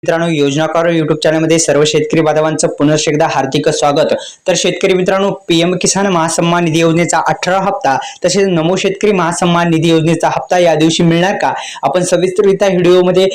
मित्रांनो, योजनाकार युट्यूब चॅनलमध्ये सर्व शेतकरी बांधवांचं पुनश्च एकदा हार्दिक स्वागत। तर शेतकरी मित्रांनो, पीएम किसान महासन्मान निधी योजनेचा 18 हप्ता तसेच नमो शेतकरी महासन्मान निधी योजनेचा हप्ता या दिवशी मिळणार का, आपण सविस्तररित्या व्हिडिओमध्ये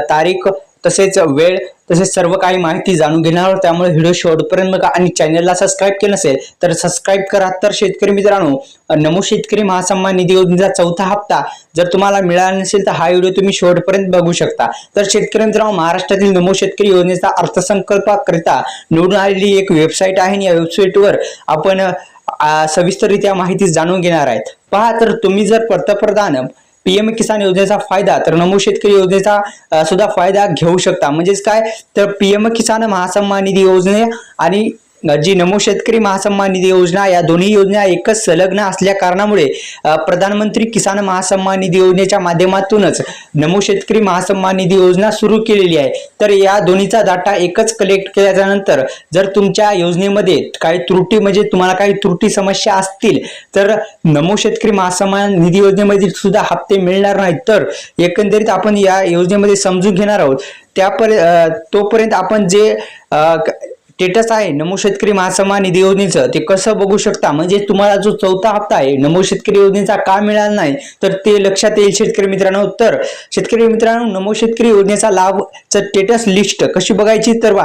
तारीख तसेच वेळ तसेच सर्व काही माहिती जाणून घेणार आहोत। त्यामुळे व्हिडिओ शेवटपर्यंत बघा आणि चॅनलला सबस्क्राइब केलं नसेल तर सबस्क्राइब करा। तर शेतकरी मित्रांनो, नमो शेतकरी महासन्मान निधी योजनेचा चौथा हप्ता जर तुम्हाला मिळाला नसेल तर हा व्हिडिओ तुम्ही शेवटपर्यंत बघू शकता। तर शेतकरी मित्रांनो, महाराष्ट्रातील नमो शेतकरी योजनेचा अर्थसंकल्पाकरिता निवडून आलेली एक वेबसाईट आहे आणि या वेबसाईटवर आपण सविस्तररित्या माहिती जाणून घेणार आहेत। पहा, तर तुम्ही जर पंतप्रधान पीएम किसान योजनेचा फायदा तर नमो शेतकरी योजनेचा सुद्धा फायदा घेऊ शकता। म्हणजेच काय, तर पीएम किसान महासन्मान निधी योजने आणि जी नमो शेतकरी महासन्मान निधी योजना या दोन्ही योजना एकच संलग्न असल्या कारणामुळे प्रधानमंत्री किसान महासन्मान निधी योजनेच्या माध्यमातूनच नमो शेतकरी महासन्मान निधी योजना सुरू केलेली आहे। तर या दोन्हीचा डाटा एकच कलेक्ट केल्यानंतर जर तुमच्या योजनेमध्ये काही त्रुटी म्हणजे तुम्हाला काही त्रुटी समस्या असतील तर नमो शेतकरी महासन्मान निधी योजनेमध्ये सुद्धा हप्ते मिळणार नाहीत। तर एकंदरीत आपण या योजनेमध्ये समजून घेणार आहोत। तोपर्यंत आपण जे स्टेटस आहे नमो शेतकरी महासन्मान निधी योजनेचं ते कसं बघू शकता, म्हणजे तुम्हाला जो चौथा हप्ता आहे नमो शेतकरी योजनेचा का मिळाला नाही तर ते लक्षात येईल शेतकरी मित्रांनो। तर शेतकरी मित्रांनो, नमो शेतकरी योजनेचा लाभ स्टेटस लिस्ट कशी बघायची, तर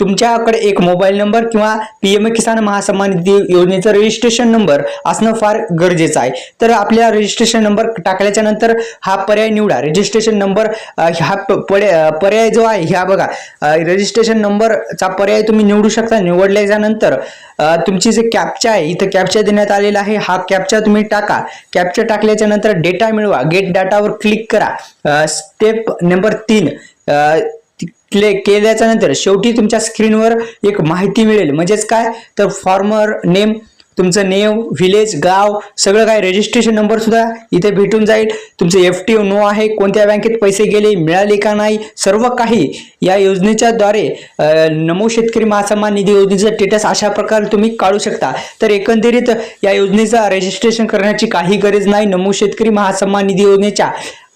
तुमच्याकडे एक मोबाईल नंबर किंवा पीएम किसान महासन्मान निधी योजनेचा रजिस्ट्रेशन नंबर असणं फार गरजेचं आहे। तर आपल्या रजिस्ट्रेशन नंबर टाकल्याच्या नंतर हा पर्याय निवडा। रजिस्ट्रेशन नंबर हा पर्याय जो आहे ह्या बघा, रजिस्ट्रेशन नंबरचा पर्याय तुम्ही निवडू शकता। निवडल्याच्या नंतर तुमची जे कॅप्चा आहे इथं कॅप्चा देण्यात आलेला आहे, हा कॅप्चा तुम्ही टाका। कॅप्चा टाकल्याच्या नंतर डेटा मिळवा, गेट डाटावर क्लिक करा। स्टेप नंबर 3 केल्याच्या नंतर शेवटी तुमच्या स्क्रीनवर एक माहिती मिळेल, म्हणजेच काय, तर फार्मर नेम, तुमचं नेम, विलेज, गाव, सगळं काय, रजिस्ट्रेशन नंबर सुद्धा इथे भेटून जाईल। तुमचं एफटीओ नो आहे, कोणत्या बँकेत पैसे गेले, मिळाले का नाही, सर्व काही या योजनेच्या द्वारे नमो शेतकरी महासन्मान निधी योजनेचं स्टेटस अशा प्रकारे तुम्ही काढू शकता। तर एकंदरीत या योजनेचा रजिस्ट्रेशन करण्याची काही गरज नाही। नमो शेतकरी महासन्मान निधी योजनेच्या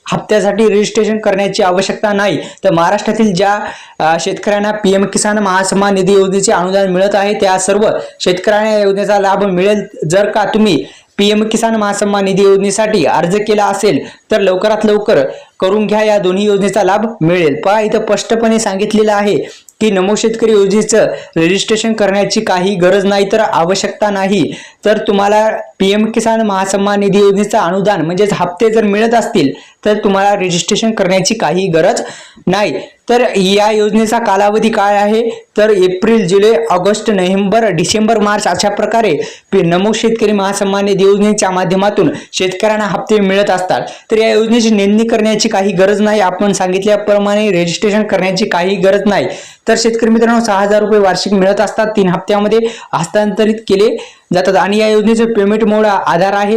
हप्त्यासाठी रजिस्ट्रेशन करण्याची आवश्यकता नाही। तर महाराष्ट्रातील ज्या शेतकऱ्यांना पीएम किसान महासन्मान निधी योजनेचे अनुदान मिळत आहे त्या सर्व शेतकऱ्यांना या योजनेचा लाभ मिळेल। जर का तुम्ही पीएम किसान महासन्मान निधी योजनेसाठी अर्ज केला असेल तर लवकरात लवकर करून घ्या, या दोन्ही योजनेचा लाभ मिळेल। पहा, इथं स्पष्टपणे सांगितलेलं आहे की नमो शेतकरी योजनेचं रजिस्ट्रेशन करण्याची काही गरज नाही तर आवश्यकता नाही। तर तुम्हाला पीएम किसान महासन्मान निधी योजनेचा अनुदान म्हणजेच हप्ते जर मिळत असतील तर तुम्हाला रजिस्ट्रेशन करण्याची काही गरज नाही। तर या योजनेचा कालावधी काय आहे, तर एप्रिल, जुलै, ऑगस्ट, नोव्हेंबर, डिसेंबर, मार्च अशा प्रकारे नमो शेतकरी महासन्मान निधी योजनेच्या माध्यमातून शेतकऱ्यांना हप्ते मिळत असतात। तर या योजनेची नोंदणी करण्याची काही गरज नाही, आपण सांगितल्याप्रमाणे रजिस्ट्रेशन करण्याची काही गरज नाही। तर शेतकरी मित्रांनो, 6000 रुपये वार्षिक मिळत असतात, 3 हप्त्यामध्ये हस्तांतरित केले जातात आणि या योजनेचं पेमेंट मोड आधार आहे।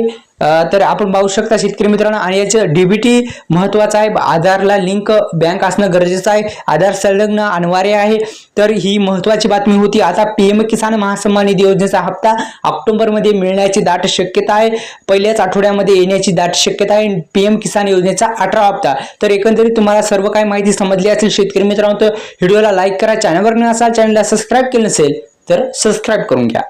तर आपण पाहू शकता शेतकरी मित्रांनो, आणि याचं डीबीटी महत्वाचं आहे, आधारला लिंक बँक असणं गरजेचं आहे, आधार संलग्न अनिवार्य आहे। तर ही महत्वाची बातमी होती। आता पीएम किसान महासन्मान निधी योजनेचा हप्ता ऑक्टोबर मध्ये मिळण्याची दाट शक्यता आहे, पहिल्याच आठवड्यामध्ये येण्याची दाट शक्यता आहे पीएम किसान योजनेचा 18 हप्ता। तर एकंदरीत तुम्हाला सर्व काही माहिती समजली असेल शेतकरी मित्रांनो, तर व्हिडिओला लाईक करा, चॅनलवर नसाल चॅनलला सबस्क्राइब केलं नसेल तर सबस्क्राइब करून घ्या।